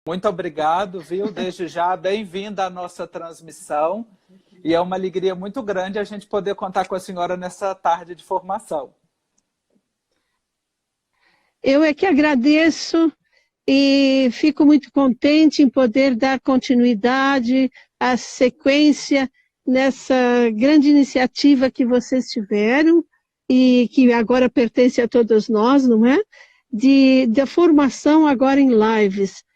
Muito obrigado, viu? Desde já, bem-vinda à nossa transmissão. E é uma alegria muito grande a gente poder contar com a senhora nessa tarde de formação. Eu é que agradeço e fico muito contente em poder dar continuidade à sequência nessa grande iniciativa que vocês tiveram e que agora pertence a todos nós, não é? Da formação agora em lives.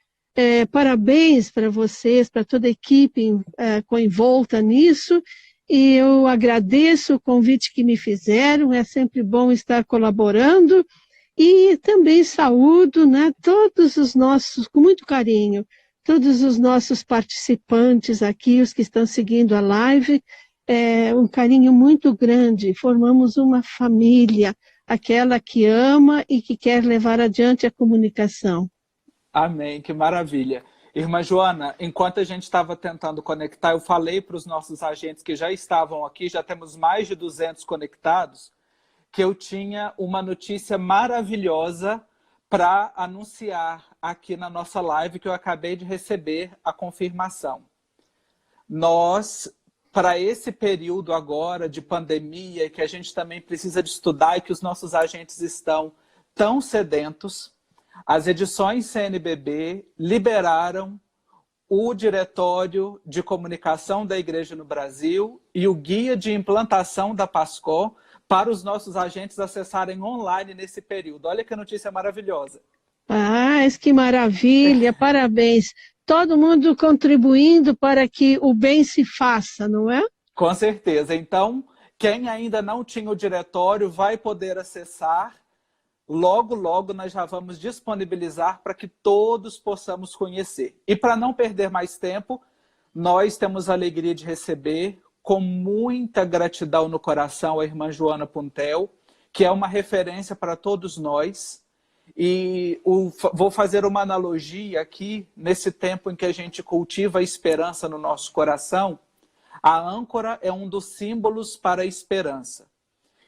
Parabéns para vocês, para toda a equipe envolta nisso, e eu agradeço o convite que me fizeram, é sempre bom estar colaborando, e também saúdo, né, todos os nossos, com muito carinho, todos os nossos participantes aqui, os que estão seguindo a live, um carinho muito grande, formamos uma família, aquela que ama e que quer levar adiante a comunicação. Amém, que maravilha. Irmã Joana, enquanto a gente estava tentando conectar, eu falei para os nossos agentes que já estavam aqui, já temos mais de 200 conectados, que eu tinha uma notícia maravilhosa para anunciar aqui na nossa live, que eu acabei de receber a confirmação. Nós, para esse período agora de pandemia, que a gente também precisa de estudar e que os nossos agentes estão tão sedentos, as edições CNBB liberaram o Diretório de Comunicação da Igreja no Brasil e o Guia de Implantação da PASCO para os nossos agentes acessarem online nesse período. Olha que notícia maravilhosa. Ah, que maravilha, parabéns. Todo mundo contribuindo para que o bem se faça, não é? Com certeza. Então, quem ainda não tinha o diretório vai poder acessar. Logo, logo nós já vamos disponibilizar para que todos possamos conhecer. E para não perder mais tempo, nós temos a alegria de receber, com muita gratidão no coração, a irmã Joana Puntel, que é uma referência para todos nós. E vou fazer uma analogia aqui, nesse tempo em que a gente cultiva a esperança no nosso coração. A âncora é um dos símbolos para a esperança.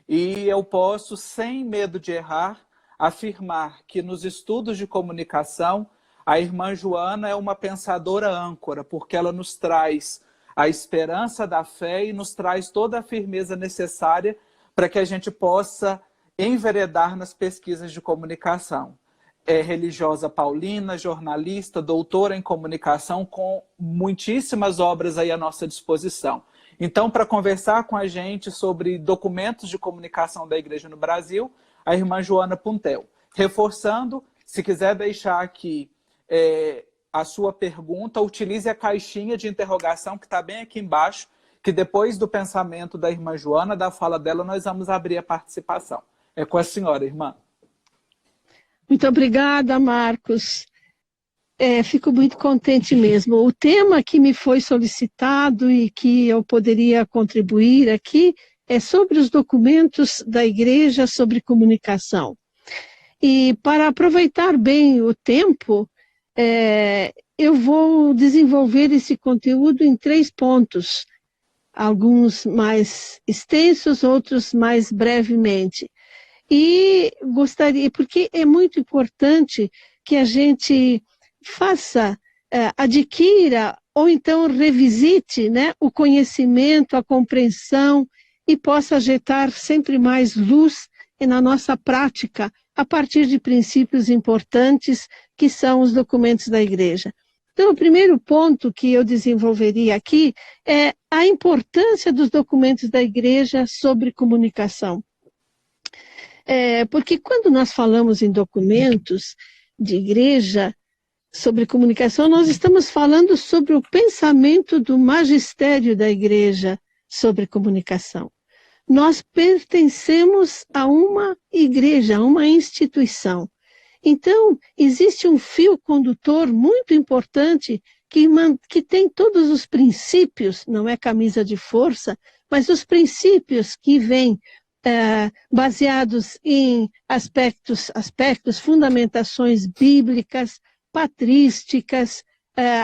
E eu posso, sem medo de errar, afirmar que nos estudos de comunicação, a irmã Joana é uma pensadora âncora, porque ela nos traz a esperança da fé e nos traz toda a firmeza necessária para que a gente possa enveredar nas pesquisas de comunicação. É religiosa paulina, jornalista, doutora em comunicação, com muitíssimas obras aí à nossa disposição. Então, para conversar com a gente sobre documentos de comunicação da Igreja no Brasil, a irmã Joana Puntel. Reforçando, se quiser deixar aqui a sua pergunta, utilize a caixinha de interrogação que está bem aqui embaixo, que depois do pensamento da irmã Joana, da fala dela, nós vamos abrir a participação. É com a senhora, irmã. Muito obrigada, Marcos. Fico muito contente mesmo. O tema que me foi solicitado e que eu poderia contribuir aqui é sobre os documentos da Igreja sobre comunicação. E para aproveitar bem o tempo, eu vou desenvolver esse conteúdo em 3 pontos, alguns mais extensos, outros mais brevemente. E gostaria, porque é muito importante que a gente faça, adquira ou então revisite, né, o conhecimento, a compreensão e possa jetar sempre mais luz na nossa prática a partir de princípios importantes que são os documentos da Igreja. Então, o primeiro ponto que eu desenvolveria aqui é a importância dos documentos da Igreja sobre comunicação. Porque quando nós falamos em documentos de Igreja sobre comunicação, nós estamos falando sobre o pensamento do magistério da Igreja sobre comunicação. Nós pertencemos a uma igreja, a uma instituição. Então, existe um fio condutor muito importante que tem todos os princípios, não é camisa de força, mas os princípios que vêm baseados em aspectos, fundamentações bíblicas, patrísticas,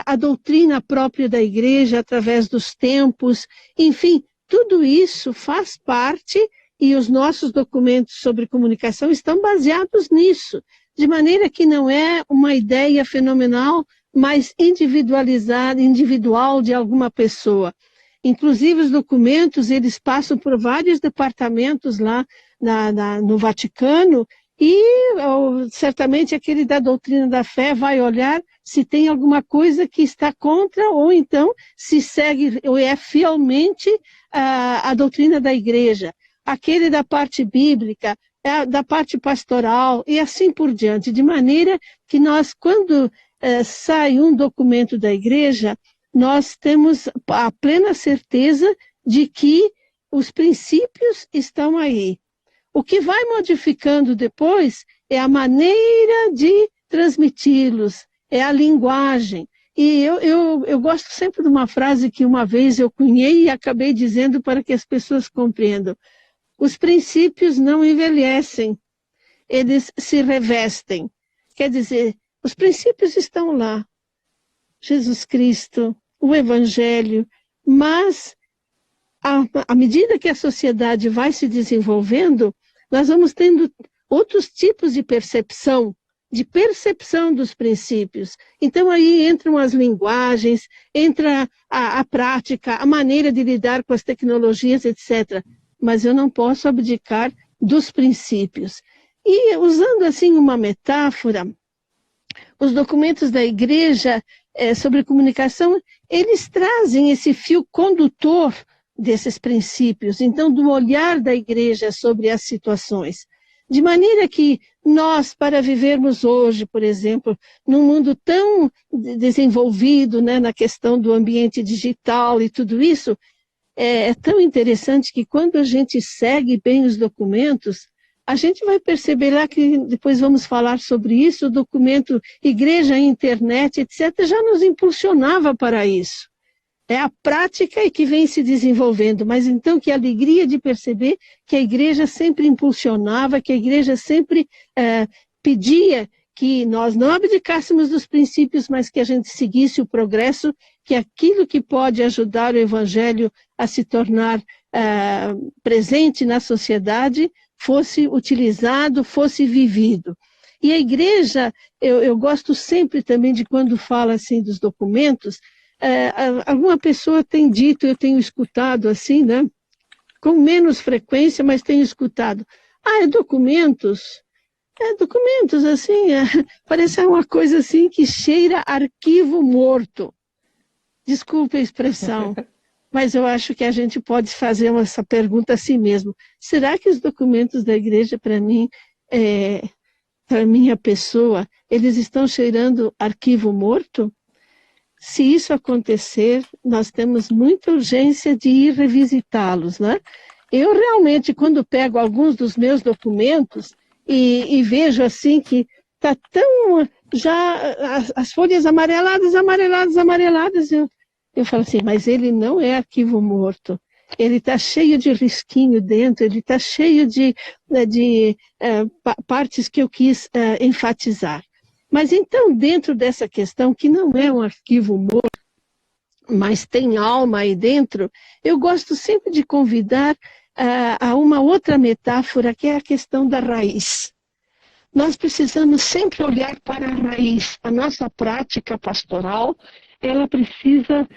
a doutrina própria da igreja através dos tempos, enfim, tudo isso faz parte e os nossos documentos sobre comunicação estão baseados nisso, de maneira que não é uma ideia fenomenal mais individualizada, individual de alguma pessoa. Inclusive, os documentos, eles passam por vários departamentos lá no Vaticano e certamente aquele da doutrina da fé vai olhar se tem alguma coisa que está contra ou então se segue ou é fielmente a doutrina da igreja. Aquele da parte bíblica, da parte pastoral e assim por diante. De maneira que nós, quando sai um documento da igreja, nós temos a plena certeza de que os princípios estão aí. O que vai modificando depois é a maneira de transmiti-los, é a linguagem. E eu gosto sempre de uma frase que uma vez eu cunhei e acabei dizendo para que as pessoas compreendam. Os princípios não envelhecem, eles se revestem. Quer dizer, os princípios estão lá. Jesus Cristo, o Evangelho, mas à medida que a sociedade vai se desenvolvendo, nós vamos tendo outros tipos de percepção dos princípios. Então aí entram as linguagens, entra a prática, a maneira de lidar com as tecnologias, etc. Mas eu não posso abdicar dos princípios. E usando assim uma metáfora, os documentos da igreja sobre comunicação, eles trazem esse fio condutor desses princípios, então do olhar da igreja sobre as situações. De maneira que nós, para vivermos hoje, por exemplo, num mundo tão desenvolvido, né, na questão do ambiente digital e tudo isso, é tão interessante que quando a gente segue bem os documentos, a gente vai perceber lá que, depois vamos falar sobre isso, o documento Igreja, Internet, etc., já nos impulsionava para isso. É a prática que vem se desenvolvendo, mas então que alegria de perceber que a igreja sempre impulsionava, que a igreja sempre pedia que nós não abdicássemos dos princípios, mas que a gente seguisse o progresso, que aquilo que pode ajudar o evangelho a se tornar presente na sociedade fosse utilizado, fosse vivido. E a igreja, eu gosto sempre também de quando fala assim dos documentos, alguma pessoa tem dito, eu tenho escutado assim, né, com menos frequência, mas tenho escutado, documentos assim, parece uma coisa assim que cheira arquivo morto. Desculpe a expressão, mas eu acho que a gente pode fazer essa pergunta a si mesmo. Será que os documentos da igreja, para mim, para minha pessoa, eles estão cheirando arquivo morto? Se isso acontecer, nós temos muita urgência de ir revisitá-los, né? Eu realmente, quando pego alguns dos meus documentos e vejo assim que está tão, já as folhas amareladas, eu falo assim, mas ele não é arquivo morto. Ele está cheio de risquinho dentro, ele está cheio de partes que eu quis enfatizar. Mas então, dentro dessa questão, que não é um arquivo morto, mas tem alma aí dentro, eu gosto sempre de convidar a uma outra metáfora, que é a questão da raiz. Nós precisamos sempre olhar para a raiz. A nossa prática pastoral, ela precisa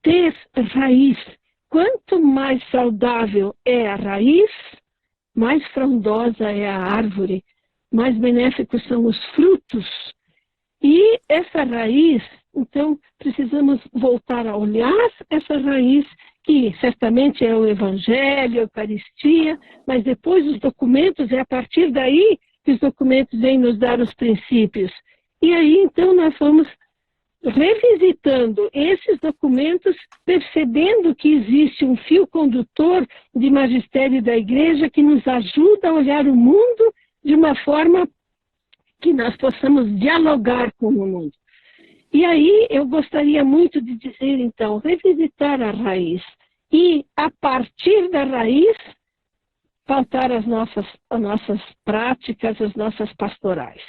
ter raiz. Quanto mais saudável é a raiz, mais frondosa é a árvore, mais benéficos são os frutos. E essa raiz, então, precisamos voltar a olhar essa raiz, que certamente é o Evangelho, a Eucaristia, mas depois os documentos, é a partir daí que os documentos vêm nos dar os princípios. E aí, então, nós vamos revisitando esses documentos, percebendo que existe um fio condutor de magistério da igreja que nos ajuda a olhar o mundo de uma forma que nós possamos dialogar com o mundo. E aí eu gostaria muito de dizer, então, revisitar a raiz e, a partir da raiz, pautar as nossas práticas, as nossas pastorais.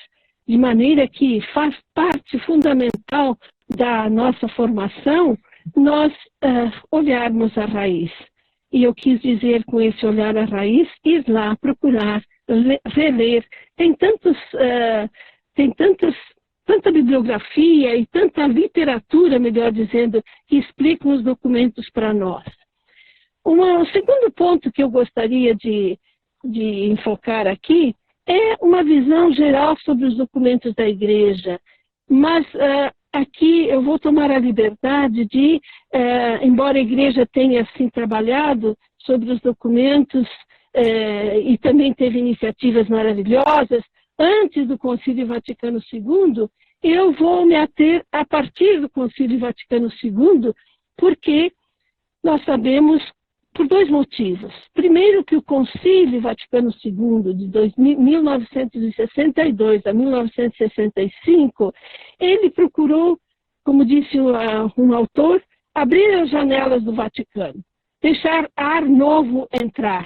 De maneira que faz parte fundamental da nossa formação nós olharmos a raiz. E eu quis dizer com esse olhar à raiz, ir lá procurar, reler. Tem tantas tanta bibliografia e tanta literatura, melhor dizendo, que explicam os documentos para nós. Um segundo ponto que eu gostaria de enfocar aqui é uma visão geral sobre os documentos da Igreja, mas aqui eu vou tomar a liberdade de, embora a Igreja tenha assim trabalhado sobre os documentos e também teve iniciativas maravilhosas, antes do Concílio Vaticano II, eu vou me ater a partir do Concílio Vaticano II, porque nós sabemos por dois motivos. Primeiro, que o Concílio Vaticano II, de 1962 a 1965, ele procurou, como disse um autor, abrir as janelas do Vaticano, deixar ar novo entrar.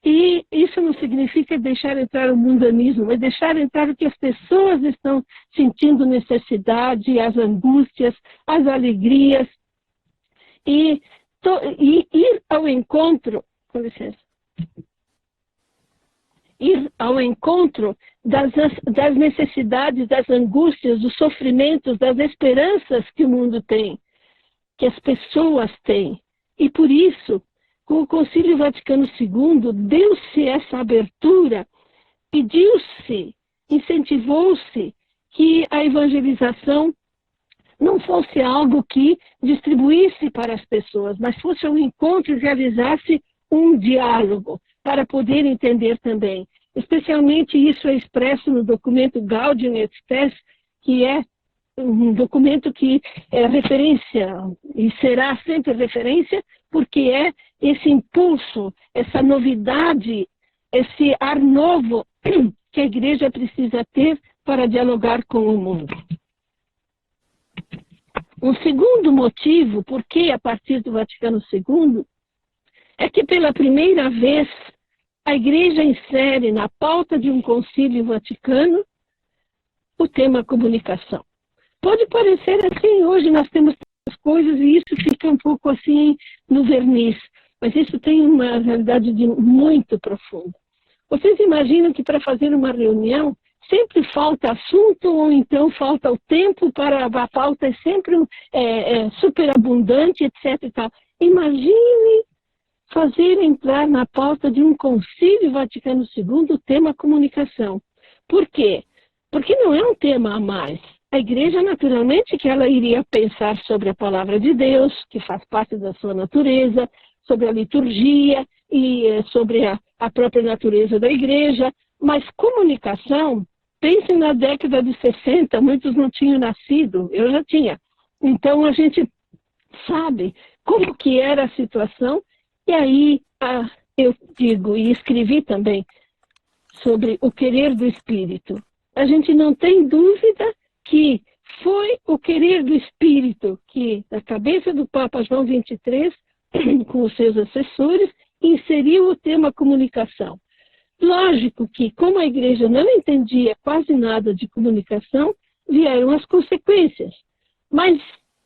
E isso não significa deixar entrar o mundanismo, mas deixar entrar o que as pessoas estão sentindo necessidade, as angústias, as alegrias, e ir ao encontro, com licença, ir ao encontro das necessidades, das angústias, dos sofrimentos, das esperanças que o mundo tem, que as pessoas têm. E por isso, com o Concílio Vaticano II, deu-se essa abertura, pediu-se, incentivou-se que a evangelização não fosse algo que distribuísse para as pessoas, mas fosse um encontro e realizasse um diálogo para poder entender também. Especialmente isso é expresso no documento Gaudium et Spes, que é um documento que é referência e será sempre referência, porque é esse impulso, essa novidade, esse ar novo que a Igreja precisa ter para dialogar com o mundo. Um segundo motivo, por que a partir do Vaticano II, é que pela primeira vez a Igreja insere na pauta de um concílio vaticano o tema comunicação. Pode parecer assim, hoje nós temos tantas coisas e isso fica um pouco assim no verniz, mas isso tem uma realidade muito profunda. Vocês imaginam que para fazer uma reunião sempre falta assunto ou então falta o tempo para a pauta é sempre superabundante, etc. E tal. Imagine fazer entrar na pauta de um Concílio Vaticano II o tema comunicação. Por quê? Porque não é um tema a mais. A Igreja, naturalmente, que ela iria pensar sobre a palavra de Deus, que faz parte da sua natureza, sobre a liturgia e sobre a própria natureza da Igreja, mas comunicação, pensem na década de 60, muitos não tinham nascido, eu já tinha. Então a gente sabe como que era a situação, e aí eu digo, e escrevi também, sobre o querer do Espírito. A gente não tem dúvida que foi o querer do Espírito que, na cabeça do Papa João XXIII, com os seus assessores, inseriu o tema comunicação. Lógico que, como a Igreja não entendia quase nada de comunicação, vieram as consequências. Mas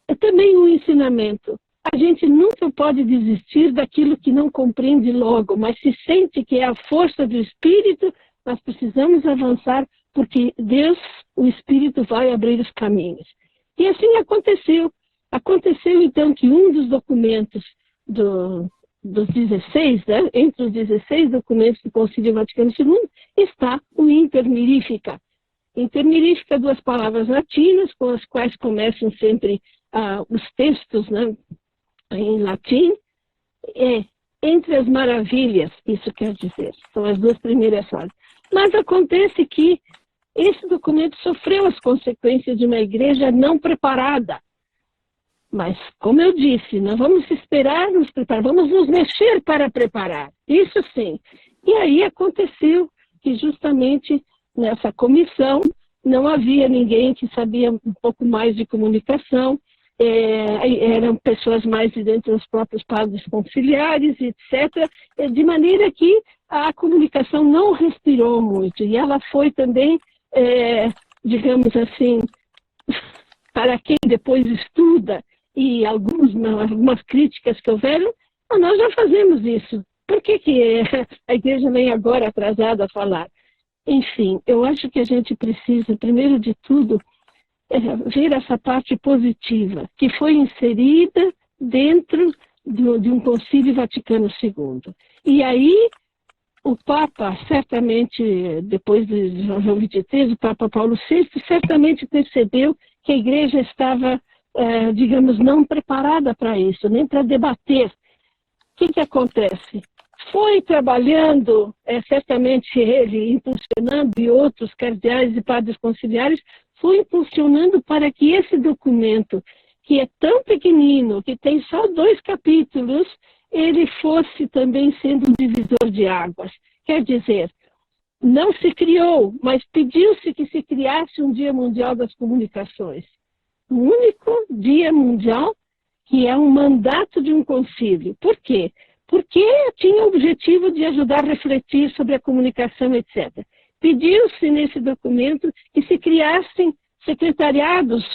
é também um ensinamento. A gente nunca pode desistir daquilo que não compreende logo, mas se sente que é a força do Espírito, nós precisamos avançar, porque Deus, o Espírito, vai abrir os caminhos. E assim aconteceu. Aconteceu, então, que um dos documentos dos 16, né, entre os 16 documentos do Concílio Vaticano II, está o Inter Mirifica. Inter Mirifica, duas palavras latinas, com as quais começam sempre os textos, né, em latim, entre as maravilhas, isso quer dizer, são as duas primeiras frases. Mas acontece que esse documento sofreu as consequências de uma igreja não preparada. Mas, como eu disse, nós vamos esperar, nos preparar, vamos nos mexer para preparar, isso sim. E aí aconteceu que justamente nessa comissão não havia ninguém que sabia um pouco mais de comunicação, eram pessoas mais de dentro dos próprios padres conciliares, etc., de maneira que a comunicação não respirou muito, e ela foi também, digamos assim, para quem depois estuda, e algumas críticas que houveram, nós já fazemos isso. Por que a igreja vem agora atrasada a falar? Enfim, eu acho que a gente precisa, primeiro de tudo, ver essa parte positiva, que foi inserida dentro de um Concílio Vaticano II. E aí, o Papa, certamente, depois de João XXIII, o Papa Paulo VI, certamente percebeu que a Igreja estava, digamos, não preparada para isso, nem para debater. O que acontece? Foi trabalhando, certamente ele impulsionando, e outros cardeais e padres conciliares, foi impulsionando para que esse documento, que é tão pequenino, que tem só 2 capítulos, ele fosse também sendo um divisor de águas. Quer dizer, não se criou, mas pediu-se que se criasse um Dia Mundial das Comunicações. Um único Dia Mundial, que é um mandato de um concílio. Por quê? Porque tinha o objetivo de ajudar a refletir sobre a comunicação, etc. Pediu-se nesse documento que se criassem secretariados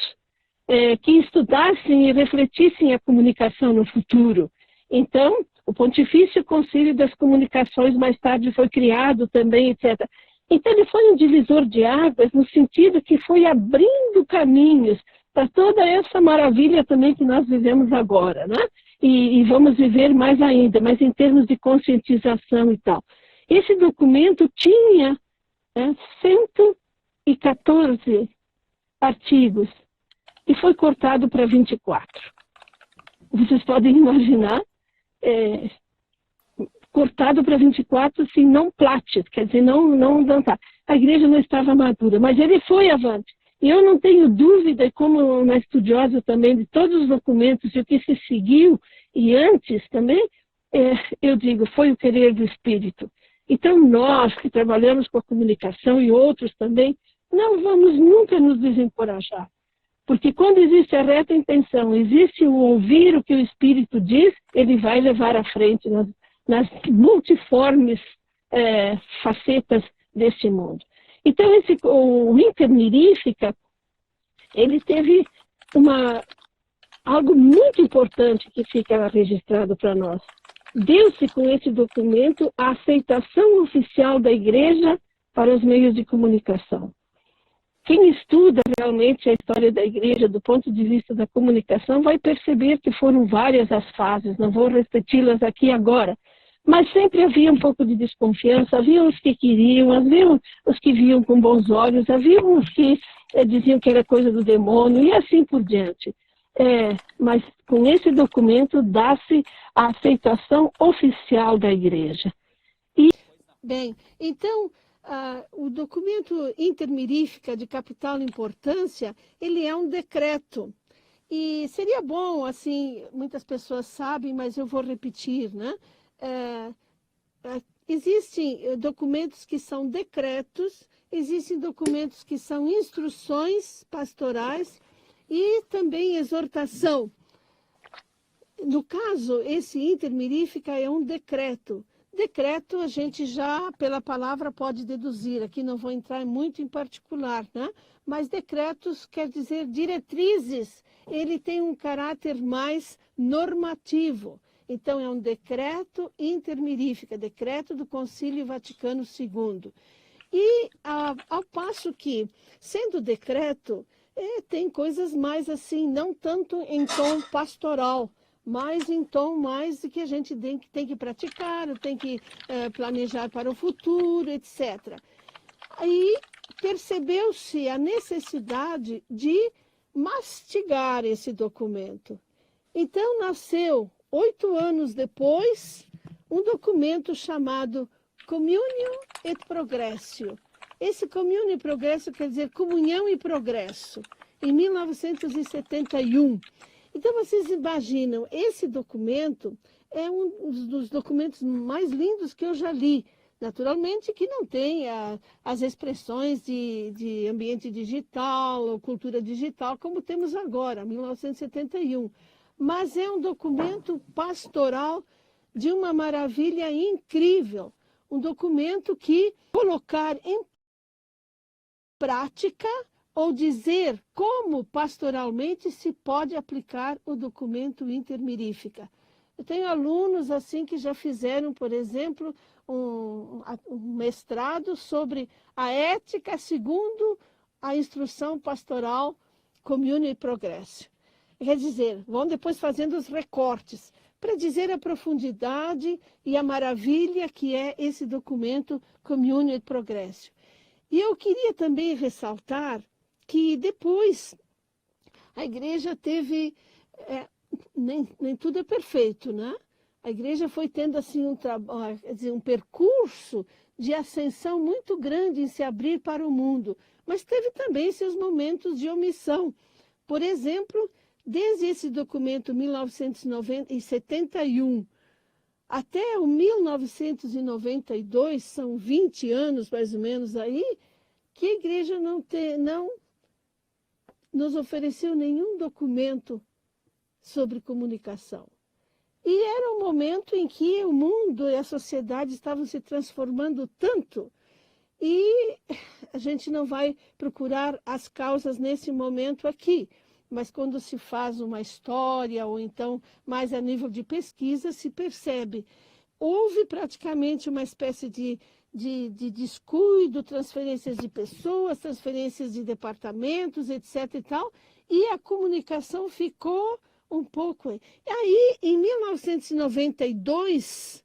que estudassem e refletissem a comunicação no futuro. Então, o Pontifício Concílio das Comunicações mais tarde foi criado também, etc. Então, ele foi um divisor de águas no sentido que foi abrindo caminhos para toda essa maravilha também que nós vivemos agora, né? E vamos viver mais ainda, mas em termos de conscientização e tal. Esse documento tinha 114 artigos e foi cortado para 24. Vocês podem imaginar, cortado para 24, assim, não plástico, quer dizer, não dançar. A igreja não estava madura, mas ele foi avante. E eu não tenho dúvida, como uma estudiosa também de todos os documentos e o que se seguiu, e antes também, eu digo, foi o querer do Espírito. Então nós que trabalhamos com a comunicação e outros também, não vamos nunca nos desencorajar. Porque quando existe a reta intenção, existe o ouvir o que o Espírito diz, ele vai levar à frente nas multiformes facetas desse mundo. Então, o Intermirífica, ele teve algo muito importante que fica registrado para nós. Deu-se com esse documento a aceitação oficial da Igreja para os meios de comunicação. Quem estuda realmente a história da Igreja do ponto de vista da comunicação vai perceber que foram várias as fases, não vou repeti-las aqui agora, mas sempre havia um pouco de desconfiança, havia os que queriam, havia os que viam com bons olhos, havia os que diziam que era coisa do demônio e assim por diante. Mas com esse documento dá-se a aceitação oficial da Igreja. Bem, então, o documento Intermirífica de capital importância, ele é um decreto. E seria bom, assim, muitas pessoas sabem, mas eu vou repetir, né? Existem documentos que são decretos, existem documentos que são instruções pastorais e também exortação. No caso, esse Intermirífica é um decreto. Decreto a gente já, pela palavra, pode deduzir. Aqui não vou entrar muito em particular, né? Mas decretos quer dizer diretrizes. Ele tem um caráter mais normativo. Então, é um decreto intermirífica, decreto do Concílio Vaticano II. E, ao passo que, sendo decreto, tem coisas mais assim, não tanto em tom pastoral, mas em tom mais de que a gente tem que praticar, tem que planejar para o futuro, etc. Aí percebeu-se a necessidade de mastigar esse documento. Então nasceu, 8 anos depois, um documento chamado Communio et Progressio. Esse Communio e Progresso quer dizer comunhão e progresso, em 1971. Então, vocês imaginam, esse documento é um dos documentos mais lindos que eu já li. Naturalmente que não tem as expressões de ambiente digital ou cultura digital como temos agora, 1971. Mas é um documento pastoral de uma maravilha incrível. Um documento que colocar em prática ou dizer como pastoralmente se pode aplicar o documento Intermirífica. Eu tenho alunos assim que já fizeram, por exemplo, um mestrado sobre a ética segundo a instrução pastoral Communion e Progresso. Quer dizer, vão depois fazendo os recortes, para dizer a profundidade e a maravilha que é esse documento Communion e Progresso. E eu queria também ressaltar que depois a igreja teve, nem tudo é perfeito, né? A igreja foi tendo assim um percurso de ascensão muito grande em se abrir para o mundo, mas teve também seus momentos de omissão. Por exemplo, desde esse documento 1971 até o 1992, são 20 anos mais ou menos aí, que a igreja não nos ofereceu nenhum documento sobre comunicação. E era um momento em que o mundo e a sociedade estavam se transformando tanto, e a gente não vai procurar as causas nesse momento aqui, mas quando se faz uma história, ou então mais a nível de pesquisa, se percebe. Houve praticamente uma espécie de descuido, transferências de pessoas, transferências de departamentos, etc. e tal, e a comunicação ficou um pouco. E aí, em 1992,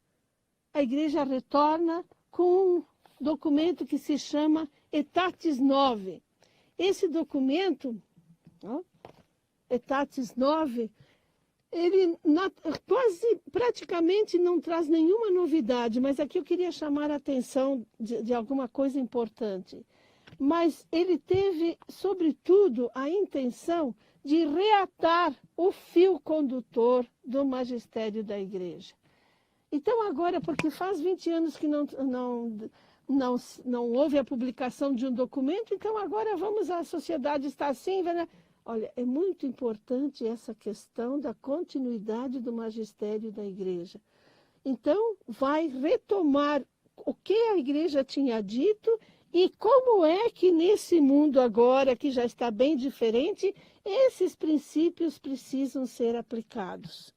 a igreja retorna com um documento que se chama Etatis 9. Esse documento, Etatis 9, ele praticamente não traz nenhuma novidade, mas aqui eu queria chamar a atenção de alguma coisa importante. Mas ele teve, sobretudo, a intenção de reatar o fio condutor do magistério da igreja. Então agora, porque faz 20 anos que não houve a publicação de um documento, então agora a sociedade está assim, Olha, é muito importante essa questão da continuidade do magistério da igreja. Então, vai retomar o que a igreja tinha dito e como é que nesse mundo agora, que já está bem diferente, esses princípios precisam ser aplicados.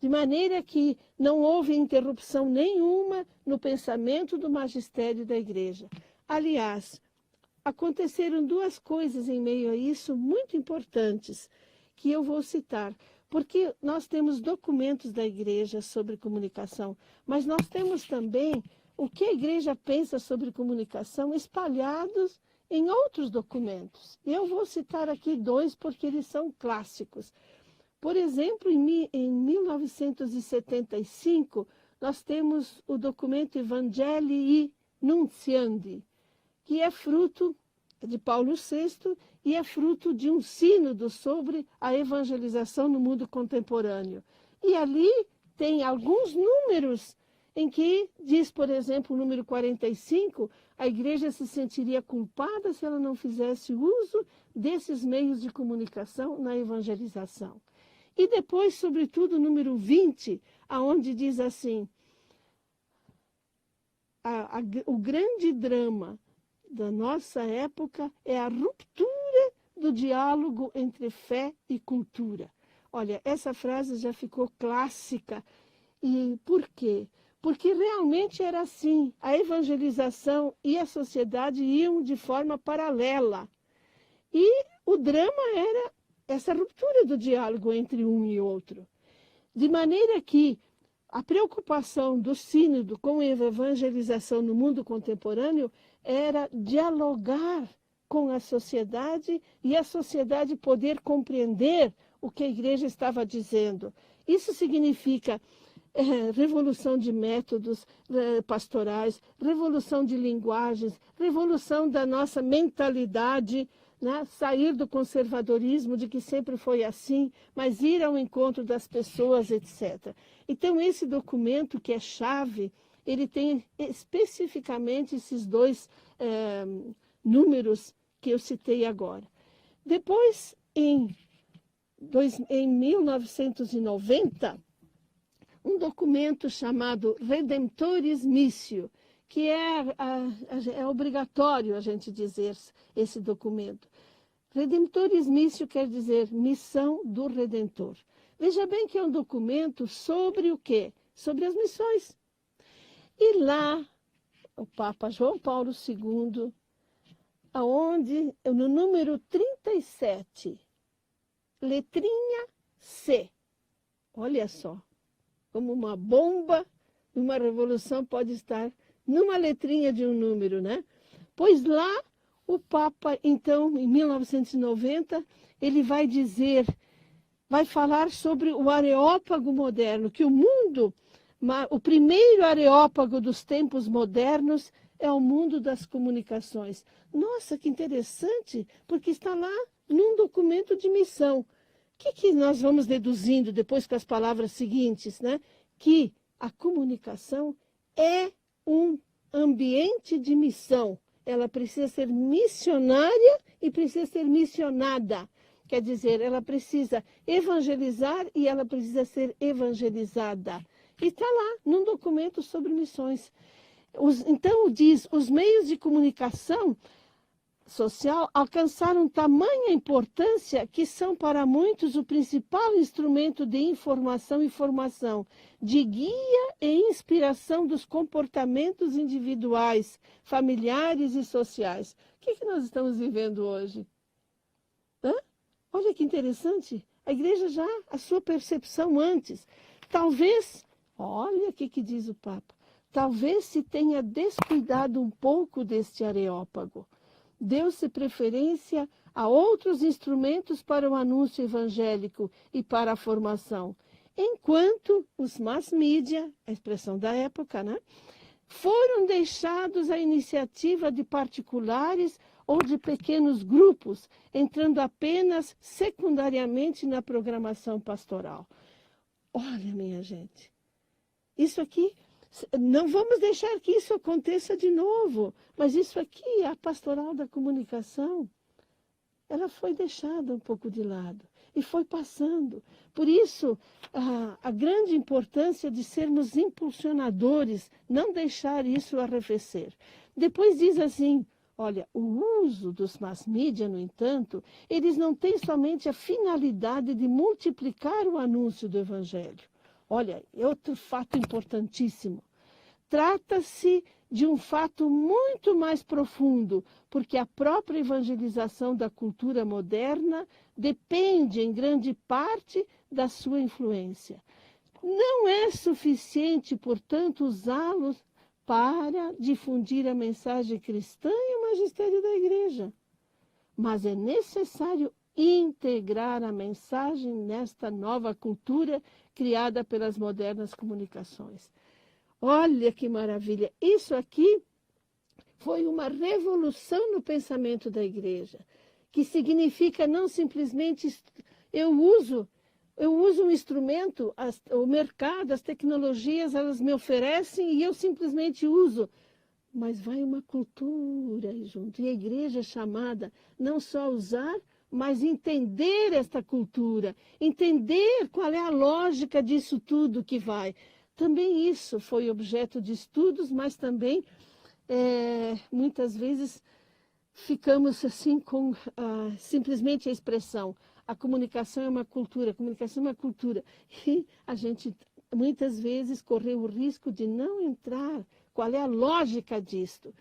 De maneira que não houve interrupção nenhuma no pensamento do magistério da igreja. Aliás, aconteceram duas coisas em meio a isso muito importantes, que eu vou citar, porque nós temos documentos da igreja sobre comunicação, mas nós temos também o que a igreja pensa sobre comunicação espalhados em outros documentos. Eu vou citar aqui dois porque eles são clássicos. Por exemplo, em 1975, nós temos o documento Evangelii Nuntiandi, que é fruto de Paulo VI e é fruto de um sínodo sobre a evangelização no mundo contemporâneo. E ali tem alguns números em que diz, por exemplo, o número 45, a igreja se sentiria culpada se ela não fizesse uso desses meios de comunicação na evangelização. E depois, sobretudo, o número 20, aonde diz assim, o grande drama da nossa época é a ruptura do diálogo entre fé e cultura. Olha, essa frase já ficou clássica. E por quê? Porque realmente era assim, a evangelização e a sociedade iam de forma paralela. E o drama era essa ruptura do diálogo entre um e outro. De maneira que a preocupação do sínodo com a evangelização no mundo contemporâneo era dialogar com a sociedade e a sociedade poder compreender o que a igreja estava dizendo. Isso significa revolução de métodos pastorais, revolução de linguagens, revolução da nossa mentalidade, né? Sair do conservadorismo de que sempre foi assim, mas ir ao encontro das pessoas, etc. Então, esse documento, que é chave, ele tem especificamente esses dois números que eu citei agora. Depois, em 1990, um documento chamado Redemptoris Missio, que é obrigatório a gente dizer esse documento. Redemptoris Missio quer dizer missão do Redentor. Veja bem que é um documento sobre o quê? Sobre as missões. E lá, o Papa João Paulo II, no número 37, letrinha C. Olha só, como uma bomba, uma revolução pode estar numa letrinha de um número, né? Pois lá, o Papa, então, em 1990, ele vai dizer, vai falar sobre o Areópago moderno, que o mundo, o primeiro Areópago dos tempos modernos é o mundo das comunicações. Nossa, que interessante, porque está lá num documento de missão. O que nós vamos deduzindo depois com as palavras seguintes, né? Que a comunicação é um ambiente de missão. Ela precisa ser missionária e precisa ser missionada. Quer dizer, ela precisa evangelizar e ela precisa ser evangelizada. E está lá, num documento sobre missões. Então, diz, os meios de comunicação social alcançaram tamanha importância que são para muitos o principal instrumento de informação e formação, de guia e inspiração dos comportamentos individuais, familiares e sociais. O que nós estamos vivendo hoje? Olha que interessante. A igreja já, a sua percepção antes. Talvez, olha o que diz o Papa, talvez se tenha descuidado um pouco deste Areópago. Deu-se preferência a outros instrumentos para o anúncio evangélico e para a formação, enquanto os mass media, a expressão da época, né, foram deixados à iniciativa de particulares ou de pequenos grupos, entrando apenas secundariamente na programação pastoral. Olha, minha gente, isso aqui, não vamos deixar que isso aconteça de novo, mas isso aqui, a pastoral da comunicação, ela foi deixada um pouco de lado e foi passando. Por isso, a grande importância de sermos impulsionadores, não deixar isso arrefecer. Depois diz assim, olha, o uso dos mass media, no entanto, eles não têm somente a finalidade de multiplicar o anúncio do evangelho. Olha, outro fato importantíssimo. Trata-se de um fato muito mais profundo, porque a própria evangelização da cultura moderna depende, em grande parte, da sua influência. Não é suficiente, portanto, usá-los para difundir a mensagem cristã e o magistério da igreja, mas é necessário integrar a mensagem nesta nova cultura criada pelas modernas comunicações. Olha que maravilha! Isso aqui foi uma revolução no pensamento da igreja, que significa não simplesmente eu uso um instrumento, o mercado, as tecnologias, elas me oferecem e eu simplesmente uso. Mas vai uma cultura junto. E a igreja é chamada não só a usar, mas entender esta cultura, entender qual é a lógica disso tudo que vai. Também isso foi objeto de estudos, mas também muitas vezes ficamos assim com simplesmente a expressão. A comunicação é uma cultura, a comunicação é uma cultura. E a gente muitas vezes correu o risco de não entrar. Qual é a lógica disto?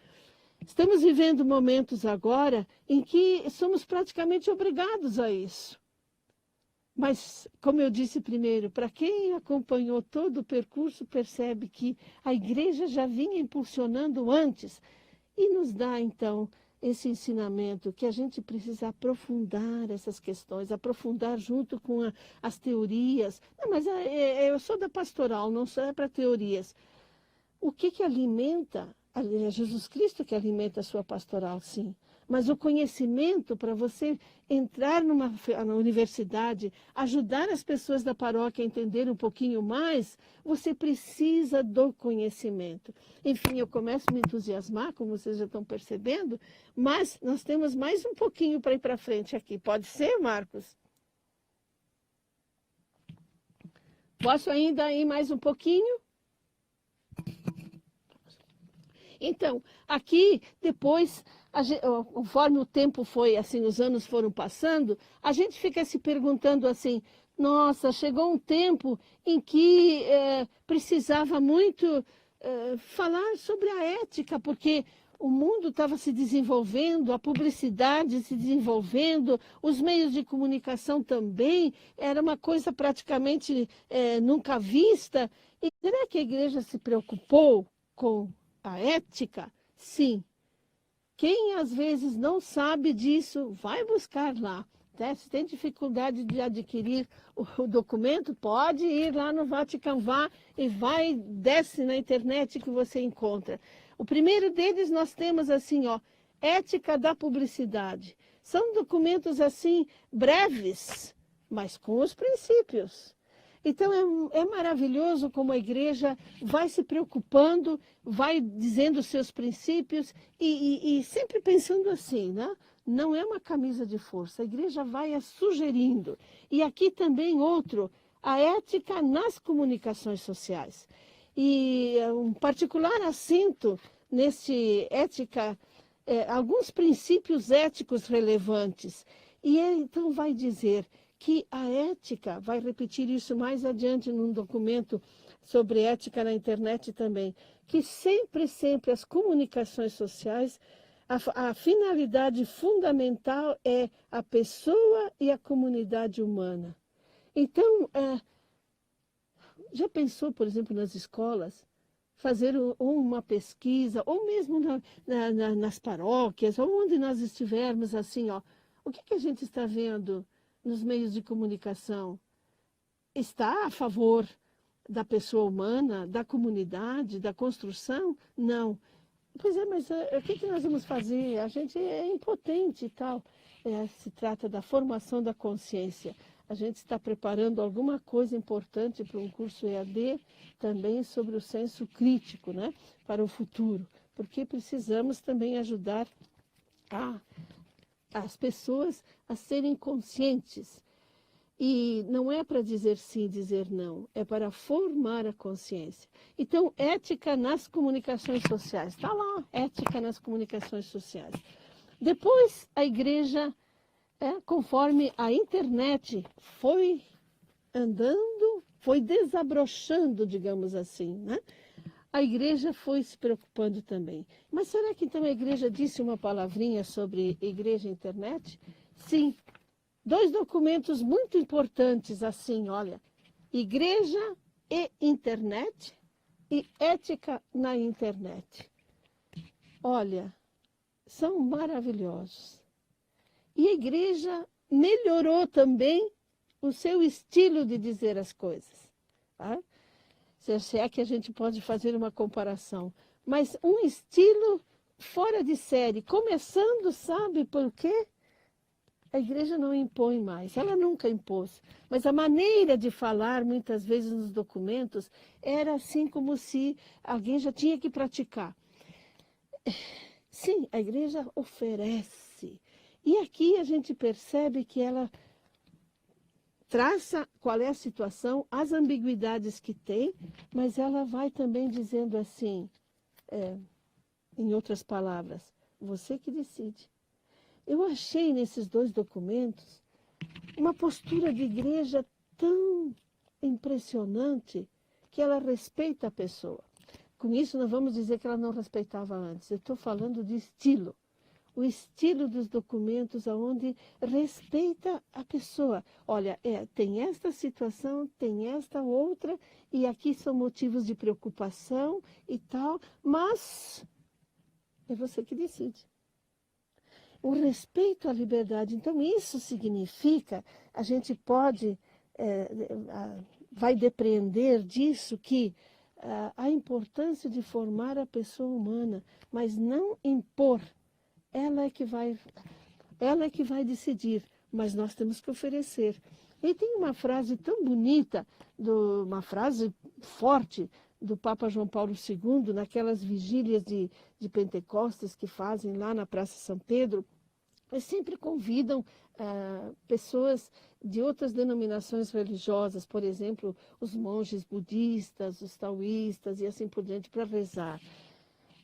Estamos vivendo momentos agora em que somos praticamente obrigados a isso. Mas, como eu disse primeiro, para quem acompanhou todo o percurso, percebe que a igreja já vinha impulsionando antes e nos dá, então, esse ensinamento que a gente precisa aprofundar essas questões, aprofundar junto com as teorias. Não, mas eu sou da pastoral, não sou para teorias. O que alimenta? É Jesus Cristo que alimenta a sua pastoral, sim. Mas o conhecimento para você entrar na universidade, ajudar as pessoas da paróquia a entender um pouquinho mais, você precisa do conhecimento. Enfim, eu começo a me entusiasmar, como vocês já estão percebendo, mas nós temos mais um pouquinho para ir para frente aqui. Pode ser, Marcos? Posso ainda ir mais um pouquinho? Então, aqui, depois, conforme o tempo foi, assim, os anos foram passando, a gente fica se perguntando assim, nossa, chegou um tempo em que precisava muito falar sobre a ética, porque o mundo estava se desenvolvendo, a publicidade se desenvolvendo, os meios de comunicação também, era uma coisa praticamente nunca vista. E será que a igreja se preocupou com a ética? Sim. Quem às vezes não sabe disso, vai buscar lá. Né? Se tem dificuldade de adquirir o documento, pode ir lá no Vaticanvá e desce na internet que você encontra. O primeiro deles nós temos assim, ó, Ética da Publicidade. São documentos assim breves, mas com os princípios. Então é maravilhoso como a igreja vai se preocupando, vai dizendo os seus princípios e sempre pensando assim, né? Não é uma camisa de força, a igreja vai sugerindo. E aqui também outro, a ética nas comunicações sociais. E um particular acento nesse ética, alguns princípios éticos relevantes. E ele então vai dizer que a ética, vai repetir isso mais adiante num documento sobre ética na internet também, que sempre as comunicações sociais, a finalidade fundamental é a pessoa e a comunidade humana. Então, já pensou, por exemplo, nas escolas, fazer uma pesquisa, ou mesmo nas paróquias, ou onde nós estivermos, assim, ó, o que a gente está vendo nos meios de comunicação? Está a favor da pessoa humana, da comunidade, da construção? Não. Pois é, mas o que nós vamos fazer? A gente é impotente e tal. Se trata da formação da consciência. A gente está preparando alguma coisa importante para um curso EAD também sobre o senso crítico, né, para o futuro, porque precisamos também ajudar as pessoas a serem conscientes. E não é para dizer sim, dizer não, é para formar a consciência. Então, ética nas comunicações sociais. Está lá, ética nas comunicações sociais. Depois, a igreja, conforme a internet foi andando, foi desabrochando, digamos assim, né? A igreja foi se preocupando também. Mas será que então a igreja disse uma palavrinha sobre igreja e internet? Sim. 2 documentos muito importantes, assim, olha, Igreja e Internet e Ética na Internet. Olha, são maravilhosos. E a igreja melhorou também o seu estilo de dizer as coisas. Tá? Se é que a gente pode fazer uma comparação. Mas um estilo fora de série, começando, sabe por quê? A igreja não impõe mais, ela nunca impôs. Mas a maneira de falar, muitas vezes nos documentos, era assim como se alguém já tinha que praticar. Sim, a igreja oferece. E aqui a gente percebe que ela traça qual é a situação, as ambiguidades que tem, mas ela vai também dizendo assim, em outras palavras, você que decide. Eu achei nesses 2 documentos uma postura de igreja tão impressionante que ela respeita a pessoa. Com isso, não vamos dizer que ela não respeitava antes. Eu estou falando de estilo. O estilo dos documentos onde respeita a pessoa. Olha, tem esta situação, tem esta outra, e aqui são motivos de preocupação e tal, mas é você que decide. O respeito à liberdade. Então, isso significa, a gente pode, vai depreender disso que a importância de formar a pessoa humana, mas não impor. Ela é que vai decidir, mas nós temos que oferecer. E tem uma frase tão bonita, uma frase forte do Papa João Paulo II, naquelas vigílias de Pentecostes que fazem lá na Praça São Pedro. Eles sempre convidam pessoas de outras denominações religiosas, por exemplo, os monges budistas, os taoístas e assim por diante, para rezar.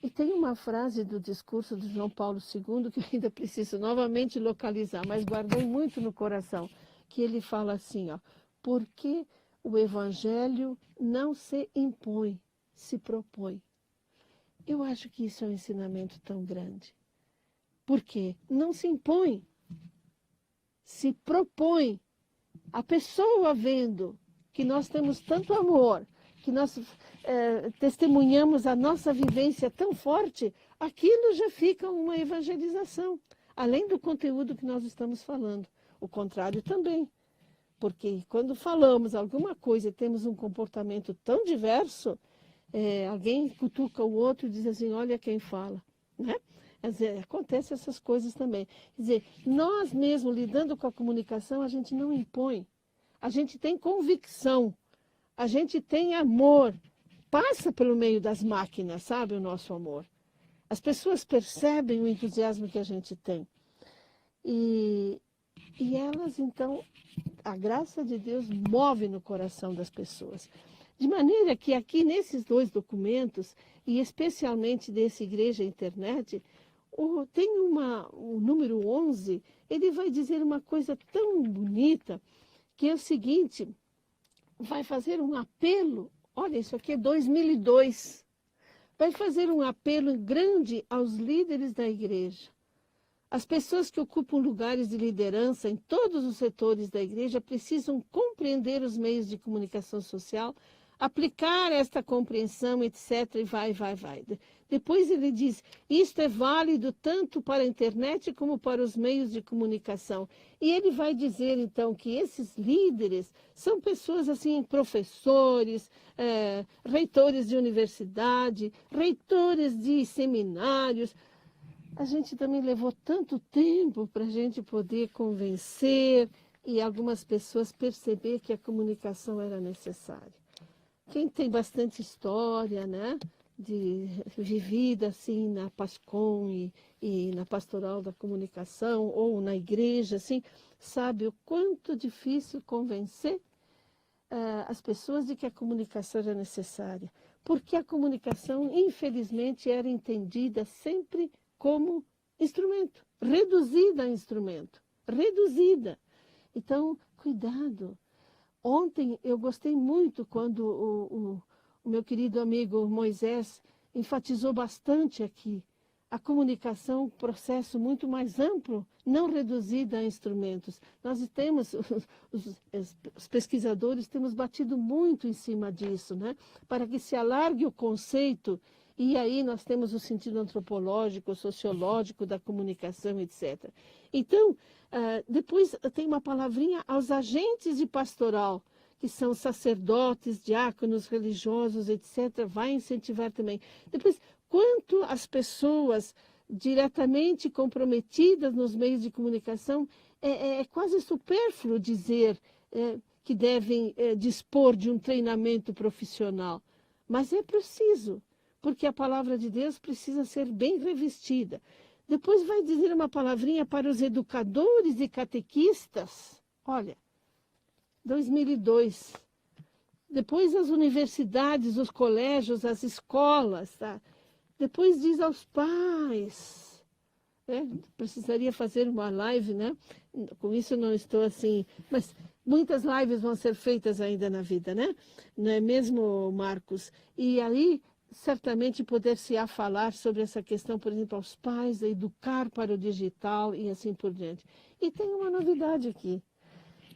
E tem uma frase do discurso de João Paulo II que eu ainda preciso novamente localizar, mas guardei muito no coração, que ele fala assim, ó, porque o evangelho não se impõe, se propõe. Eu acho que isso é um ensinamento tão grande. Porque não se impõe, se propõe. A pessoa vendo que nós temos tanto amor, que nós testemunhamos a nossa vivência tão forte, aquilo já fica uma evangelização, além do conteúdo que nós estamos falando. O contrário também, porque quando falamos alguma coisa e temos um comportamento tão diverso, alguém cutuca o outro e diz assim, olha quem fala, né? Quer dizer, acontecem essas coisas também. Quer dizer, nós mesmos lidando com a comunicação, a gente não impõe. A gente tem convicção, a gente tem amor. Passa pelo meio das máquinas, sabe, o nosso amor. As pessoas percebem o entusiasmo que a gente tem. E elas, então, a graça de Deus move no coração das pessoas. De maneira que aqui nesses dois documentos, e especialmente desse Igreja Internet, tem o número 11, ele vai dizer uma coisa tão bonita, que é o seguinte, vai fazer um apelo, olha, isso aqui é 2002, vai fazer um apelo grande aos líderes da igreja. As pessoas que ocupam lugares de liderança em todos os setores da igreja precisam compreender os meios de comunicação social, aplicar esta compreensão, etc. E vai. Depois ele diz, isto é válido tanto para a internet como para os meios de comunicação. E ele vai dizer, então, que esses líderes são pessoas, assim, professores, reitores de universidade, reitores de seminários. A gente também levou tanto tempo para a gente poder convencer e algumas pessoas perceber que a comunicação era necessária. Quem tem bastante história, né, vivida assim na Pascom e na Pastoral da Comunicação ou na igreja, assim, sabe o quanto difícil convencer as pessoas de que a comunicação era necessária. Porque a comunicação, infelizmente, era entendida sempre como instrumento, reduzida a instrumento, reduzida. Então, cuidado. Ontem eu gostei muito quando o meu querido amigo Moisés enfatizou bastante aqui a comunicação, um processo muito mais amplo, não reduzido a instrumentos. Nós temos, os pesquisadores temos batido muito em cima disso, né? Para que se alargue o conceito, e aí nós temos o sentido antropológico, sociológico da comunicação, etc. Então, depois tem uma palavrinha aos agentes de pastoral, que são sacerdotes, diáconos, religiosos, etc., vai incentivar também. Depois, quanto às pessoas diretamente comprometidas nos meios de comunicação, é quase supérfluo dizer que devem dispor de um treinamento profissional. Mas é preciso, porque a palavra de Deus precisa ser bem revestida. Depois vai dizer uma palavrinha para os educadores e catequistas. Olha, 2002. Depois as universidades, os colégios, as escolas. Tá? Depois diz aos pais. Precisaria fazer uma live, né? Com isso eu não estou assim... Mas muitas lives vão ser feitas ainda na vida, né? Não é mesmo, Marcos? E aí, certamente, poder-se-á falar sobre essa questão, por exemplo, aos pais, a educar para o digital e assim por diante. E tem uma novidade aqui.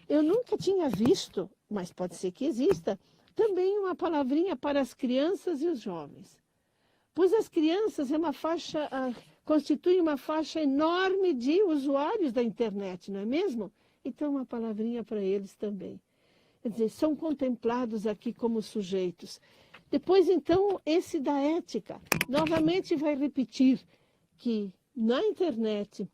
Eu nunca tinha visto, mas pode ser que exista, também uma palavrinha para as crianças e os jovens. Pois as crianças constituem uma faixa enorme de usuários da internet, não é mesmo? Então, uma palavrinha para eles também. Quer dizer, são contemplados aqui como sujeitos. Depois, então, esse da ética. Novamente vai repetir que na internet,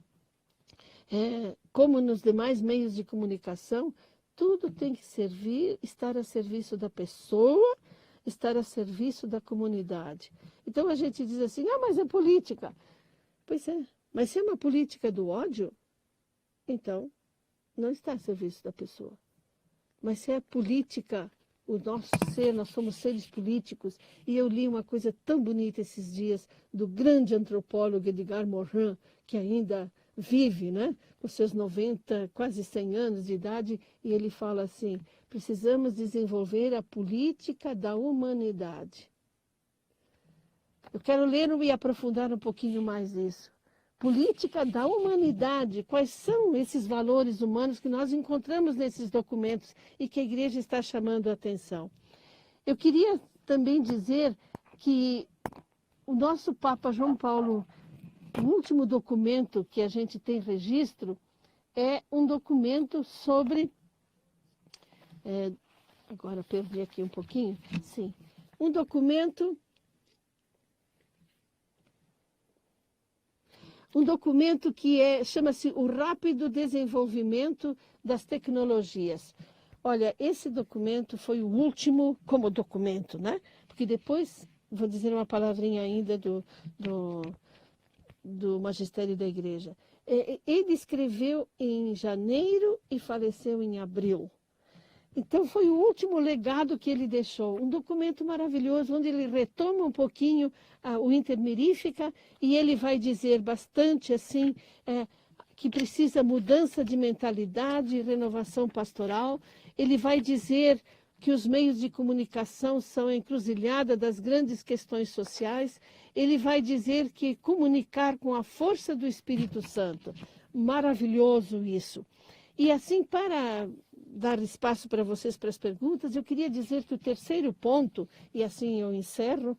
como nos demais meios de comunicação, tudo tem que estar a serviço da pessoa, estar a serviço da comunidade. Então a gente diz assim, mas é política. Pois é, mas se é uma política do ódio, então não está a serviço da pessoa. Mas se é política, o nosso ser, nós somos seres políticos, e eu li uma coisa tão bonita esses dias do grande antropólogo Edgar Morin, que ainda vive, né, com seus 90, quase 100 anos de idade, e ele fala assim, precisamos desenvolver a política da humanidade. Eu quero ler e aprofundar um pouquinho mais isso. Política da humanidade, quais são esses valores humanos que nós encontramos nesses documentos e que a igreja está chamando a atenção. Eu queria também dizer que o nosso Papa João Paulo, o último documento que a gente tem registro, é um documento sobre... agora perdi aqui um pouquinho. Sim. Um documento que chama-se o Rápido Desenvolvimento das Tecnologias. Olha, esse documento foi o último como documento, né? Porque depois, vou dizer uma palavrinha ainda do magistério da igreja. Ele escreveu em janeiro e faleceu em abril. Então, foi o último legado que ele deixou. Um documento maravilhoso, onde ele retoma um pouquinho o Intermirífica e ele vai dizer bastante assim, que precisa mudança de mentalidade e renovação pastoral. Ele vai dizer que os meios de comunicação são a encruzilhada das grandes questões sociais. Ele vai dizer que comunicar com a força do Espírito Santo. Maravilhoso isso. E assim, para dar espaço para vocês para as perguntas, eu queria dizer que o terceiro ponto, e assim eu encerro,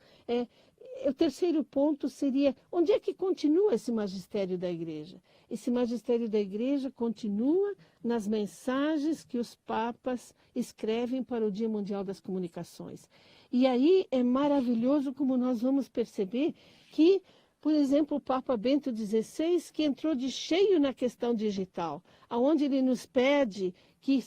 o terceiro ponto seria, onde é que continua esse magistério da igreja? Esse magistério da igreja continua nas mensagens que os papas escrevem para o Dia Mundial das Comunicações. E aí é maravilhoso como nós vamos perceber que, por exemplo, o Papa Bento XVI, que entrou de cheio na questão digital, aonde ele nos pede que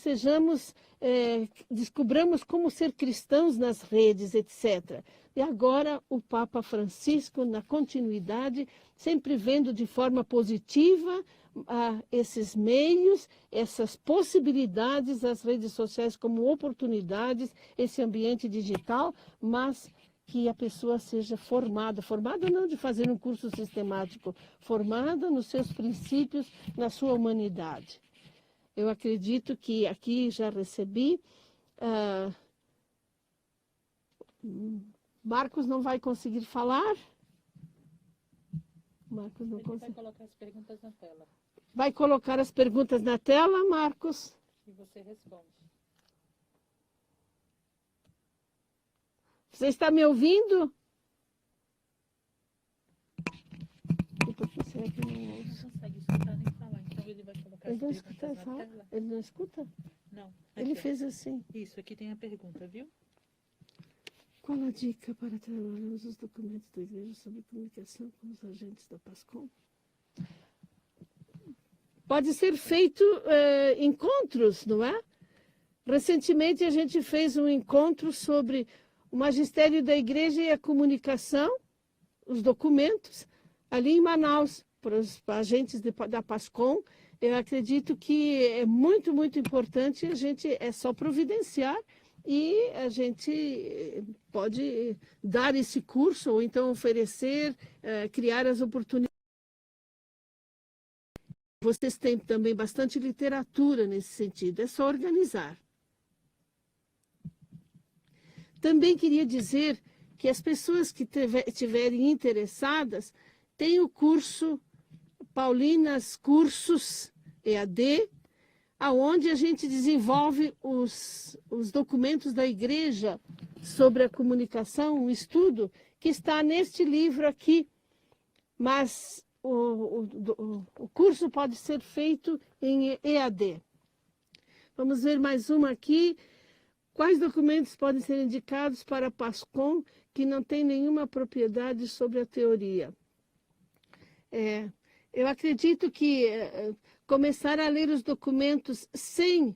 descobramos como ser cristãos nas redes, etc. E agora o Papa Francisco, na continuidade, sempre vendo de forma positiva esses meios, essas possibilidades, as redes sociais como oportunidades, esse ambiente digital, mas que a pessoa seja formada não de fazer um curso sistemático, formada nos seus princípios, na sua humanidade. Eu acredito que aqui já recebi. Marcos não vai conseguir falar? Marcos não consegue. Vai colocar as perguntas na tela. Vai colocar as perguntas na tela, Marcos? E você responde. Você está me ouvindo? Será que ele não consegue escutar nem falar, então ele vai colocar as perguntas na tela. Ele não escuta? Não. Ele fez assim. Isso, aqui tem a pergunta, viu? Qual a dica para trabalharmos os documentos da igreja sobre comunicação com os agentes da PASCOM? Pode ser feito encontros, não é? Recentemente a gente fez um encontro sobre o magistério da igreja e a comunicação, os documentos, ali em Manaus, para os agentes da PASCOM. Eu acredito que é muito, muito importante, a gente é só providenciar e a gente pode dar esse curso ou então oferecer, criar as oportunidades. Vocês têm também bastante literatura nesse sentido, é só organizar. Também queria dizer que as pessoas que estiverem interessadas têm o curso Paulinas Cursos EAD, aonde a gente desenvolve os documentos da igreja sobre a comunicação, um estudo que está neste livro aqui, mas o curso pode ser feito em EAD. Vamos ver mais uma aqui. Quais documentos podem ser indicados para a PASCOM que não tem nenhuma propriedade sobre a teoria? Eu acredito que começar a ler os documentos sem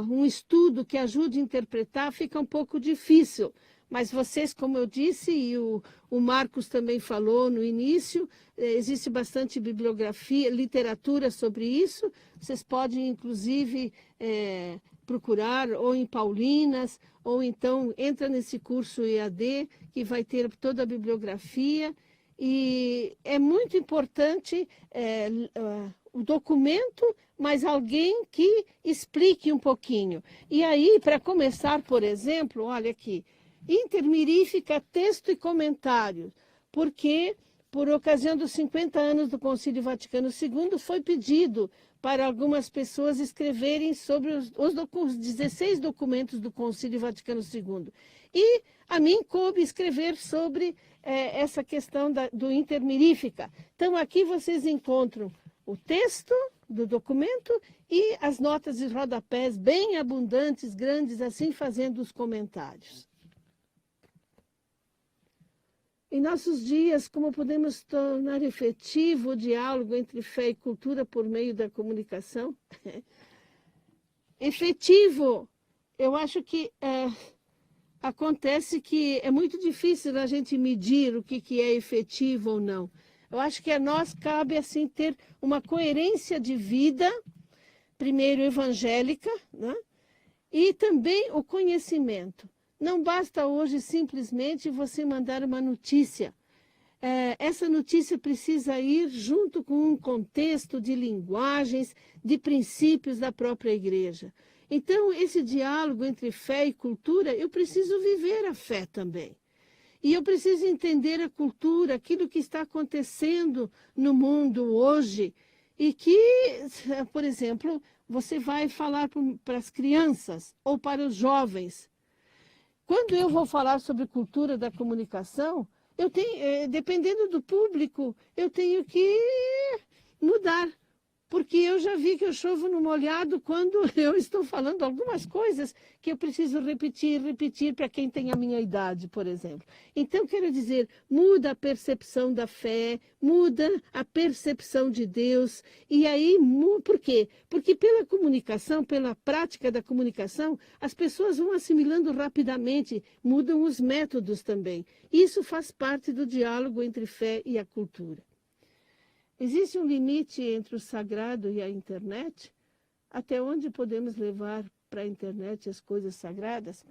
um estudo que ajude a interpretar fica um pouco difícil. Mas vocês, como eu disse, e o Marcos também falou no início, existe bastante bibliografia, literatura sobre isso. Vocês podem, inclusive, procurar ou em Paulinas, ou então entra nesse curso EAD, que vai ter toda a bibliografia. E é muito importante o documento, mas alguém que explique um pouquinho. E aí, para começar, por exemplo, olha aqui, Intermirífica, texto e comentário, porque, por ocasião dos 50 anos do Concílio Vaticano II, foi pedido para algumas pessoas escreverem sobre os 16 documentos do Concílio Vaticano II. E a mim coube escrever sobre essa questão do intermirífica. Então, aqui vocês encontram o texto do documento e as notas de rodapés bem abundantes, grandes, assim fazendo os comentários. Em nossos dias, como podemos tornar efetivo o diálogo entre fé e cultura por meio da comunicação? Efetivo, eu acho que acontece que é muito difícil a gente medir o que é efetivo ou não. Eu acho que a nós cabe assim ter uma coerência de vida, primeiro evangélica, né? E também o conhecimento. Não basta hoje simplesmente você mandar uma notícia. Essa notícia precisa ir junto com um contexto de linguagens, de princípios da própria igreja. Então, esse diálogo entre fé e cultura, eu preciso viver a fé também. E eu preciso entender a cultura, aquilo que está acontecendo no mundo hoje. E que, por exemplo, você vai falar para as crianças ou para os jovens. Quando eu vou falar sobre cultura da comunicação, eu tenho, dependendo do público, eu tenho que mudar. Porque eu já vi que eu chovo no molhado quando eu estou falando algumas coisas que eu preciso repetir para quem tem a minha idade, por exemplo. Então, quero dizer, muda a percepção da fé, muda a percepção de Deus. E aí, por quê? Porque pela comunicação, pela prática da comunicação, as pessoas vão assimilando rapidamente, mudam os métodos também. Isso faz parte do diálogo entre fé e a cultura. Existe um limite entre o sagrado e a internet? Até onde podemos levar para a internet as coisas sagradas?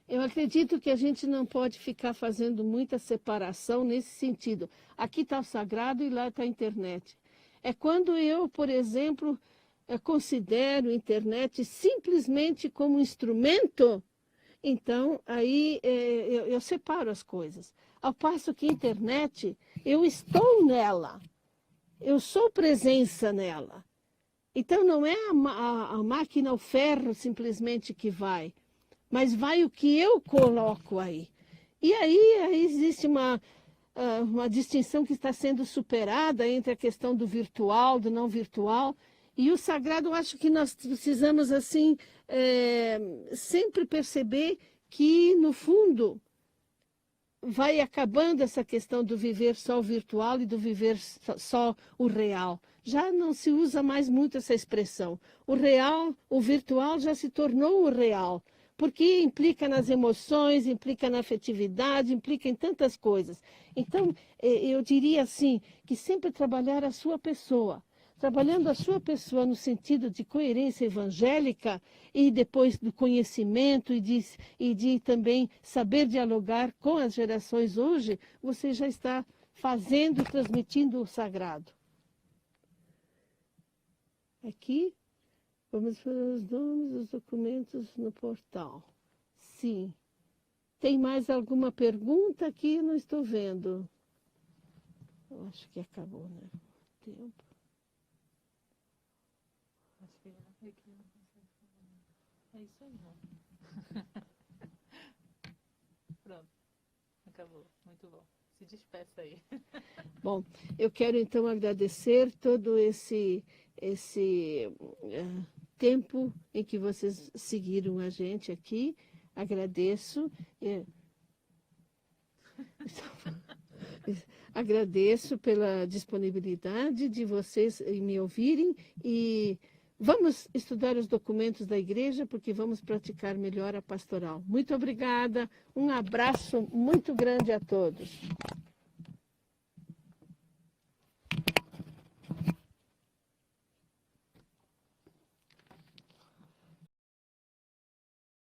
Eu acredito que a gente não pode ficar fazendo muita separação nesse sentido. Aqui está o sagrado e lá está a internet. É quando eu, por exemplo, considero a internet simplesmente como instrumento, então aí eu separo as coisas. Ao passo que a internet, eu estou nela, eu sou presença nela. Então não é a máquina, o ferro simplesmente que vai, mas vai o que eu coloco aí. E aí existe uma distinção que está sendo superada entre a questão do virtual, do não virtual. E o sagrado, eu acho que nós precisamos assim sempre perceber que, no fundo, vai acabando essa questão do viver só o virtual e do viver só o real. Já não se usa mais muito essa expressão. O real, o virtual já se tornou o real, porque implica nas emoções, implica na afetividade, implica em tantas coisas. Então, eu diria assim, que sempre trabalhar a sua pessoa. Trabalhando a sua pessoa no sentido de coerência evangélica e depois do conhecimento e de também saber dialogar com as gerações hoje, você já está fazendo, transmitindo o sagrado. Aqui, vamos para os nomes dos documentos no portal. Sim. Tem mais alguma pergunta aqui? Não estou vendo. Eu acho que acabou, né? O tempo. É isso aí, não. Pronto. Acabou. Muito bom. Se despeça aí. Bom, eu quero então agradecer todo esse tempo em que vocês seguiram a gente aqui. Agradeço. Agradeço pela disponibilidade de vocês em me ouvirem e vamos estudar os documentos da igreja porque vamos praticar melhor a pastoral. Muito obrigada, um abraço muito grande a todos.